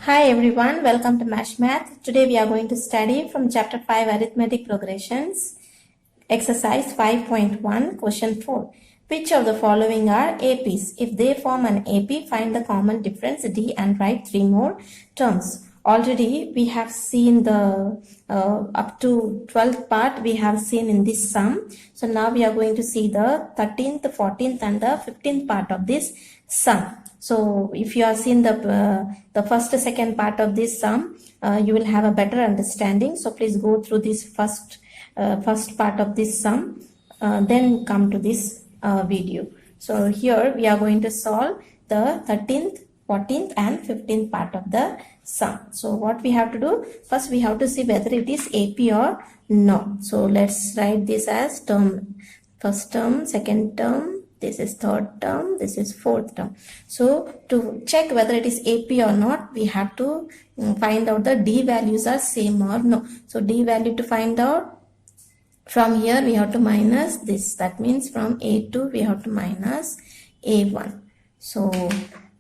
Hi everyone, welcome to Mash Math. Today we are going to study from chapter 5 Arithmetic Progressions, exercise 5.1, question 4. Which of the following are APs? If they form an AP, find the common difference D and write 3 more terms. Already we have seen the up to 12th part we have seen in this sum. So now we are going to see the 13th, 14th and the 15th part of this sum. So if you have seen the first second part of this sum, you will have a better understanding. So please go through this first part of this sum, then come to this video. So here we are going to solve the 13th, 14th and 15th part of the sum. So what we have to do, first we have to see whether it is AP or not. So let's write this as term, first term, second term, this is third term, this is fourth term. So to check whether it is AP or not, we have to find out the D values are same or no. So D value to find out, from here we have to minus this. That means from A2 we have to minus A1. So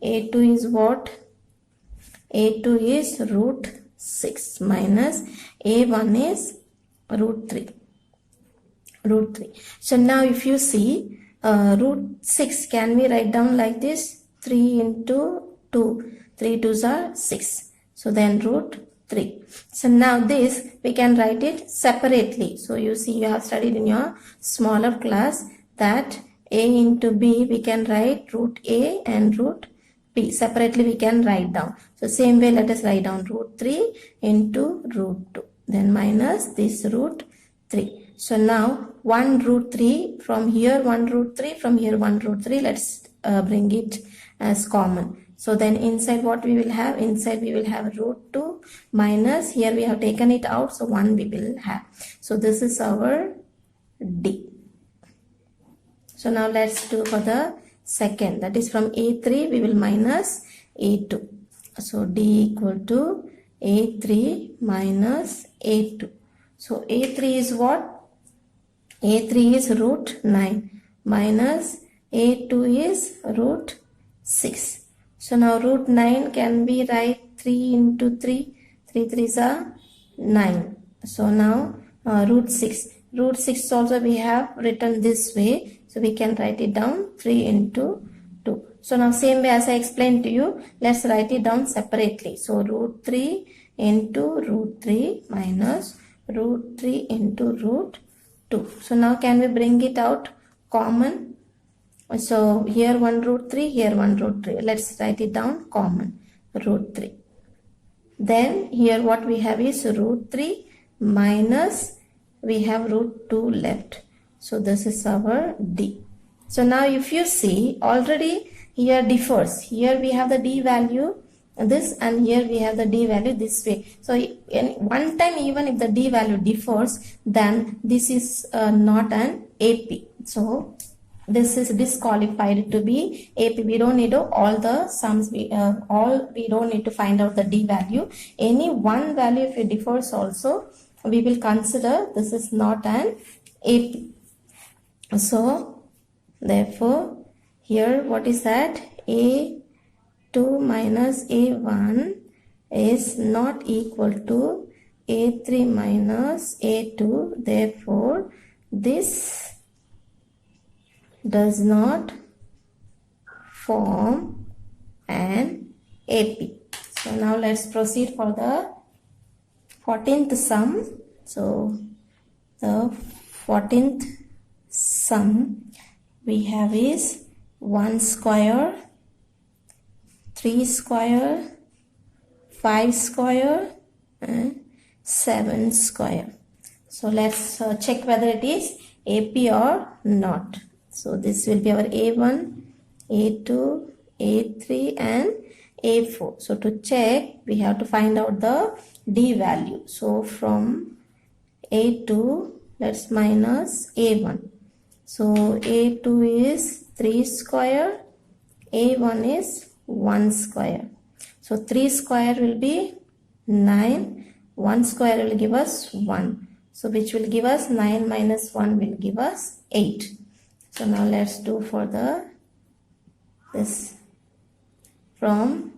A2 is what? A2 is root 6 minus A1 is root 3. Root 3. So now if you see, root 6 can we write down like this? 3 into 2. 3 2s are 6. So then root 3. So now this we can write it separately. So you see you have studied in your smaller class that A into B we can write root A and root B. Separately we can write down. So same way let us write down root 3 into root 2. Then minus this root 3. So now 1 root 3, from here 1 root 3, from here 1 root 3, let's bring it as common. So then inside what we will have? Inside we will have root 2 minus, here we have taken it out, so 1 we will have. So this is our D. So now let's do for the second, that is from A3 we will minus A2. So D equal to A3 minus A2. So A3 is what? A3 is root 9 minus A2 is root 6. So now root 9 can be write 3 into 3. 3 3s are 9. So now root 6. Root 6 also we have written this way. So we can write it down 3 into 2. So now same way as I explained to you, let's write it down separately. So root 3 into root 3 minus root 3 into root 2. So now can we bring it out common? So here 1 root 3, here 1 root 3. Let's write it down common, root 3. Then here what we have is root 3 minus we have root 2 left. So this is our D. So now if you see, already here differs. Here we have the D value this, and here we have the D value this way. So in one time even if the D value differs, then this is not an AP. So this is disqualified to be AP. We don't need to all the sums, we don't need to find out the D value. Any one value if it differs also, we will consider this is not an AP. So therefore here what is that? A2 minus A1 is not equal to A3 minus A2. Therefore this does not form an AP. So now let's proceed for the 14th sum. So the 14th sum we have is 1 square, 3 square, 5 square and 7 square. So let's check whether it is AP or not. So this will be our A1, A2, A3 and A4. So to check we have to find out the D value. So from A2 let's minus A1. So A2 is 3 square, A1 is 1 square. So 3 square will be 9, 1 square will give us 1. So which will give us 9 minus 1 will give us 8. So now let's do for the this from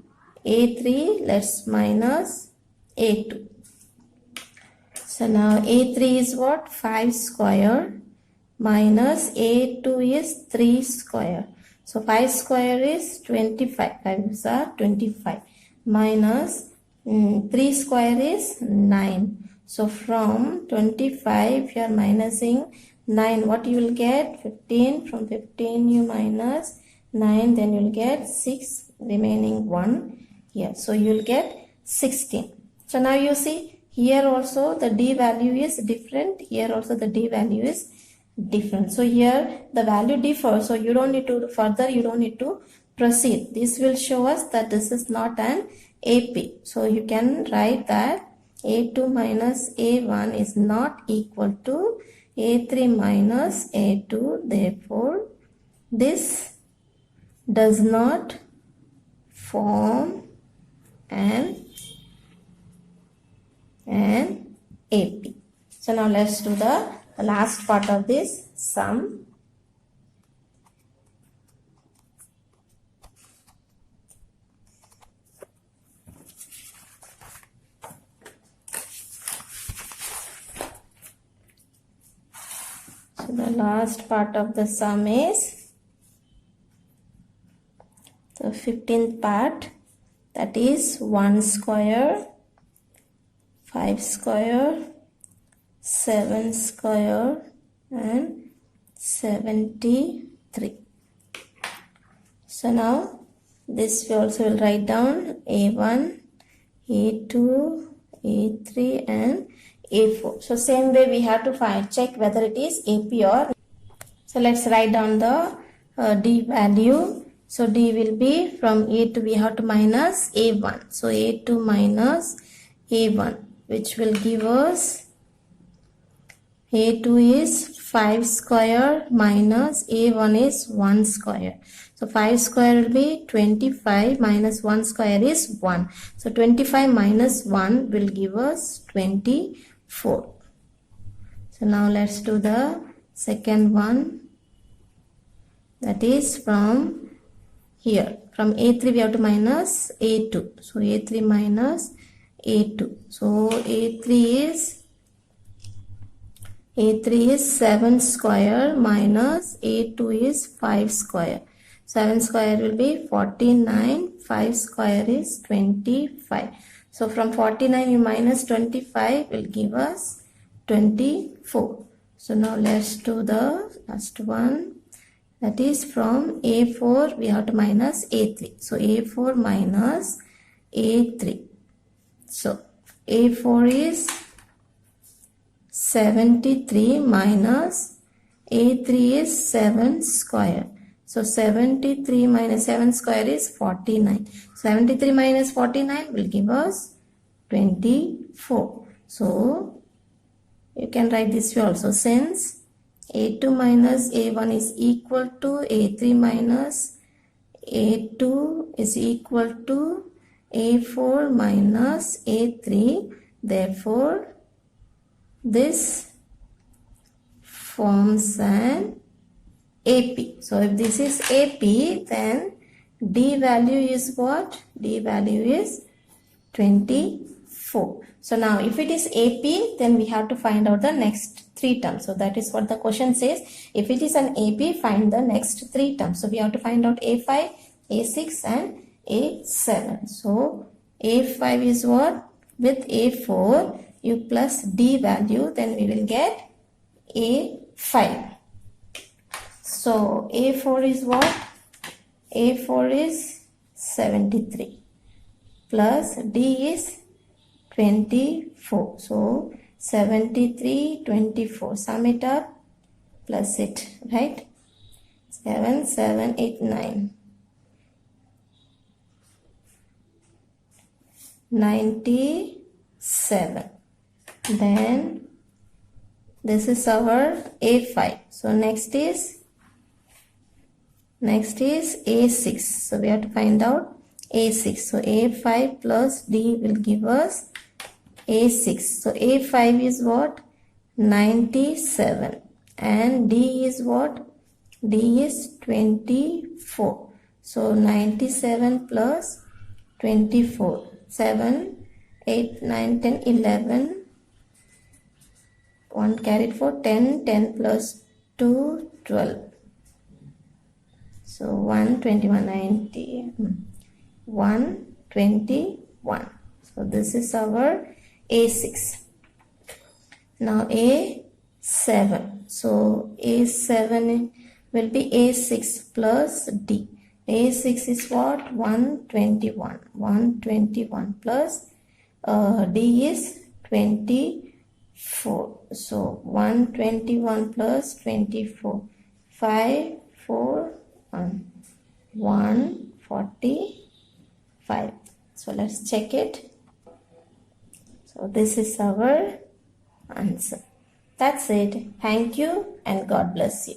A3, let's minus A2. So now A3 is what? 5 square minus A2 is 3 square. So 5 square is 25. 5s are 25 minus 3 square is 9. So from 25 you are minusing 9. What you will get? 15. From 15 you minus 9. Then you will get 6. Remaining 1 here. So you will get 16. So now you see here also the D value is different. Here also the D value is different. So here the value differs. So you don't need to further, you don't need to proceed. This will show us that this is not an AP. So you can write that A2 minus A1 is not equal to A3 minus A2. Therefore, this does not form an AP. So now let's do the last part of this sum. So the last part of the sum is the 15th part, that is 1 square, 5 square, 7 square and 73. So now this we also will write down A1, A2, A3 and A4. So same way we have to check whether it is AP or. So let's write down the D value. So D will be from A2 we have to minus A1. So A2 minus A1, which will give us A2 is 5 square minus A1 is 1 square. So 5 square will be 25 minus 1 square is 1. So 25 minus 1 will give us 24. So now let's do the second one. That is from here. From A3 we have to minus A2. So A3 minus A2. So A3 is 7 square minus A2 is 5 square. 7 square will be 49. 5 square is 25. So from 49 you minus 25 will give us 24. So now let's do the last one. That is from A4 we have to minus A3. So A4 minus A3. So A4 is 73 minus A3 is 7 square. So 73 minus 7 square is 49. 73 minus 49 will give us 24. So you can write this way also, since A2 minus A1 is equal to A3 minus A2 is equal to A4 minus A3. Therefore, this forms an AP. So if this is AP, then D value is what? D value is 24. So now if it is AP, then we have to find out the next 3 terms. So that is what the question says. If it is an AP, find the next 3 terms. So we have to find out A5, A6 and A7. So A5 is what? With A4, you plus D value, then we will get A5. So A4 is what? A4 is 73 plus D is 24. So 73, 24. Sum it up, plus it, right? 7, 7, 8, 9. 97. Then this is our A5. So next is A6. So we have to find out A6. So A5 plus D will give us A6. So A5 is what? 97. And D is what? D is 24. So 97 plus 24, 7, 8, 9, 10, 11, 1 carried 4, 10, 10 plus 2, 12. So 121, 90, 121. So this is our A6. Now A7. So A7 will be A6 plus D. A6 is what? 121. 121 plus D is 24. So 121 plus 24. 5, 4, 1. 145. So let's check it. So this is our answer. That's it. Thank you and God bless you.